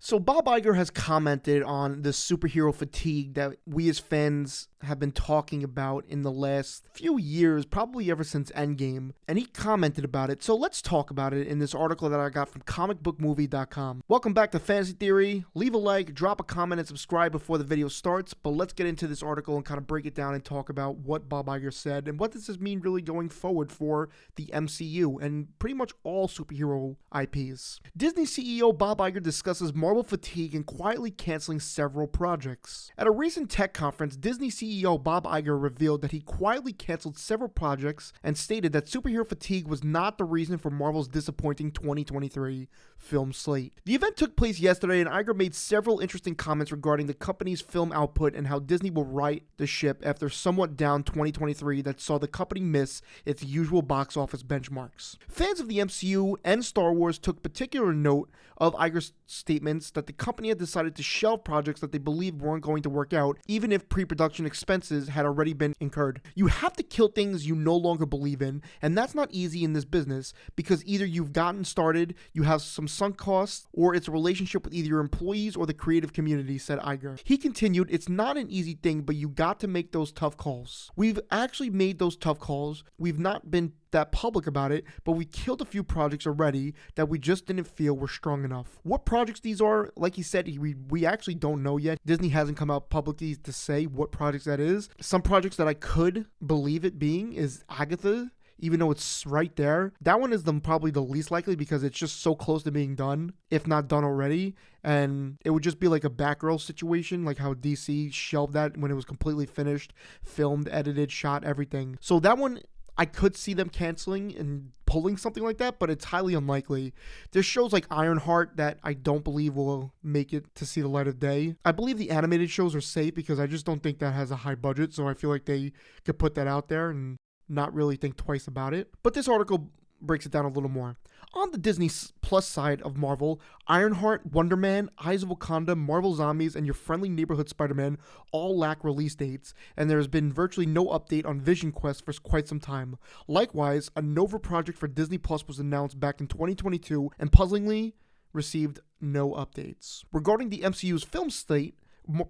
So Bob Iger has commented on the superhero fatigue that we as fans have been talking about in the last few years, probably ever since Endgame, and he commented about it. So let's talk about it in this article that I got from comicbookmovie.com. Welcome back to Fantasy Theory. Leave a like, drop a comment, and subscribe before the video starts, but let's get into this article and kind of break it down and talk about what Bob Iger said and what does this mean really going forward for the MCU and pretty much all superhero IPs. Disney CEO Bob Iger discusses Marvel fatigue and quietly canceling several projects. At a recent tech conference, Disney CEO Bob Iger revealed that he quietly canceled several projects and stated that superhero fatigue was not the reason for Marvel's disappointing 2023 film slate. The event took place yesterday, and Iger made several interesting comments regarding the company's film output and how Disney will right the ship after somewhat down 2023 that saw the company miss its usual box office benchmarks. Fans of the MCU and Star Wars took particular note of Iger's statements that the company had decided to shelve projects that they believed weren't going to work out, even if pre-production expenses had already been incurred. You have to kill things you no longer believe in, and that's not easy in this business because either you've gotten started, you have some sunk costs, or it's a relationship with either your employees or the creative community, said Iger. He continued, it's not an easy thing, but you got to make those tough calls. We've actually made those tough calls. We've not been that public about it, but we killed a few projects already that we just didn't feel were strong enough. What projects these are, like he said, we actually don't know yet. Disney hasn't come out publicly to say what projects that is. Some projects that I could believe it being is Agatha, even though it's right there. That one is probably the least likely because it's just so close to being done, if not done already. And it would just be like a Batgirl situation, like how DC shelved that when it was completely finished, filmed, edited, shot, everything. So that one, I could see them canceling and pulling something like that, but it's highly unlikely. There's shows like Ironheart that I don't believe will make it to see the light of day. I believe the animated shows are safe because I just don't think that has a high budget, so I feel like they could put that out there and not really think twice about it. But this article breaks it down a little more. On the Disney Plus side of Marvel, Ironheart, Wonder Man, Eyes of Wakanda, Marvel Zombies, and Your Friendly Neighborhood Spider-Man all lack release dates, and there has been virtually no update on Vision Quest for quite some time. Likewise, a Nova project for Disney Plus was announced back in 2022 and puzzlingly received no updates. Regarding the MCU's film slate,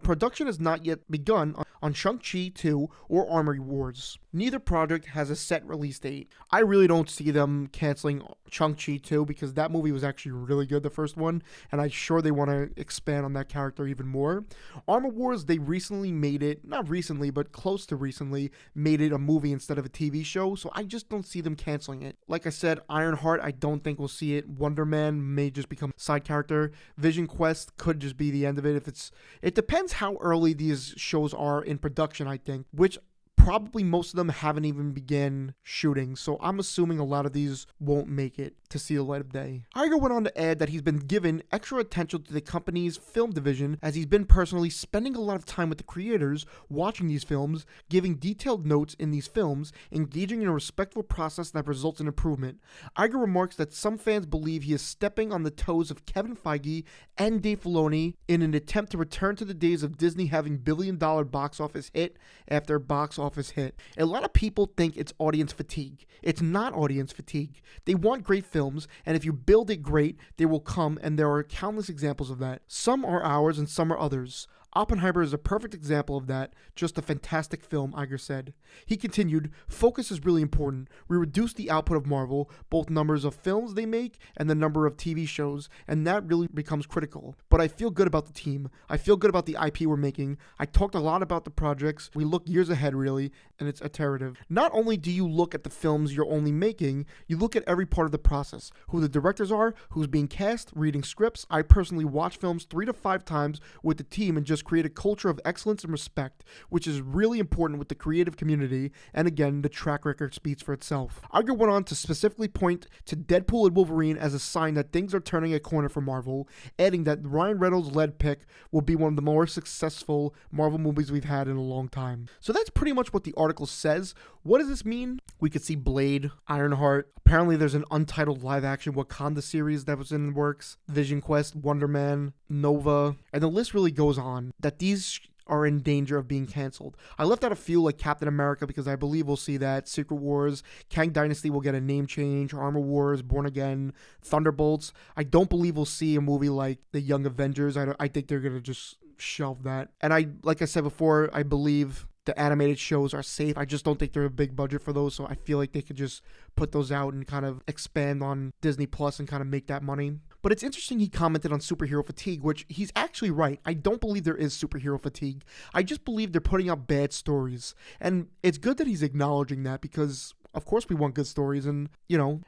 production has not yet begun on Shang-Chi 2 or Armor Wars. Neither project has a set release date. I really don't see them canceling Shang-Chi 2 because that movie was actually really good, the first one, and I'm sure they want to expand on that character even more. Armor Wars, they recently made it, not recently, but close to recently, made it a movie instead of a TV show, so I just don't see them canceling it. Like I said, Ironheart, I don't think we'll see it. Wonder Man may just become a side character. Vision Quest could just be the end of it. It depends how early these shows are in production, I think, which probably most of them haven't even begun shooting, so I'm assuming a lot of these won't make it to see the light of day. Iger went on to add that he's been given extra attention to the company's film division as he's been personally spending a lot of time with the creators, watching these films, giving detailed notes in these films, engaging in a respectful process that results in improvement. Iger remarks that some fans believe he is stepping on the toes of Kevin Feige and Dave Filoni in an attempt to return to the days of Disney having billion-dollar box office hit after box office hit. A lot of people think it's audience fatigue. It's not audience fatigue. They want great films, and if you build it great, they will come, and there are countless examples of that. Some are ours and some are others. Oppenheimer is a perfect example of that, just a fantastic film, Iger said. He continued, focus is really important. We reduce the output of Marvel, both numbers of films they make and the number of TV shows, and that really becomes critical. But I feel good about the team. I feel good about the IP we're making. I talked a lot about the projects. We look years ahead, really, and it's iterative. Not only do you look at the films you're only making, you look at every part of the process. Who the directors are, who's being cast, reading scripts. I personally watch films 3 to 5 times with the team and just create a culture of excellence and respect, which is really important with the creative community, and again, the track record speaks for itself. Iger went on to specifically point to Deadpool and Wolverine as a sign that things are turning a corner for Marvel, adding that Ryan Reynolds-led pick will be one of the more successful Marvel movies we've had in a long time. So that's pretty much what the article says. What does this mean? We could see Blade, Ironheart. Apparently there's an untitled live-action Wakanda series that was in the works, Vision Quest, Wonder Man, Nova, and the list really goes on. That these are in danger of being canceled. I left out a few like Captain America because I believe we'll see that. Secret Wars, Kang Dynasty will get a name change, Armor Wars, Born Again, Thunderbolts. I don't believe we'll see a movie like The Young Avengers. I think they're going to just shelve that. And like I said before, I believe the animated shows are safe. I just don't think they're a big budget for those, so I feel like they could just put those out and kind of expand on Disney Plus and kind of make that money. But it's interesting he commented on superhero fatigue, which he's actually right. I don't believe there is superhero fatigue. I just believe they're putting out bad stories. And it's good that he's acknowledging that because, of course, we want good stories. And,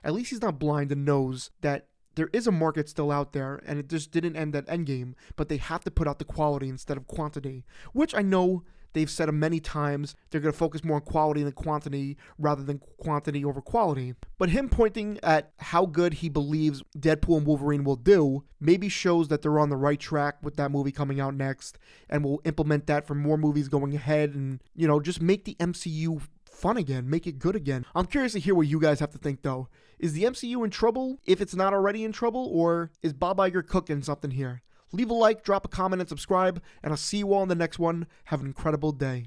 at least he's not blind and knows that there is a market still out there, and it just didn't end at Endgame, but they have to put out the quality instead of quantity, which I know they've said many times they're going to focus more on quality than quantity rather than quantity over quality. But him pointing at how good he believes Deadpool and Wolverine will do maybe shows that they're on the right track with that movie coming out next, and will implement that for more movies going ahead and, just make the MCU fun again, make it good again. I'm curious to hear what you guys have to think though. Is the MCU in trouble if it's not already in trouble, or is Bob Iger cooking something here? Leave a like, drop a comment, and subscribe, and I'll see you all in the next one. Have an incredible day.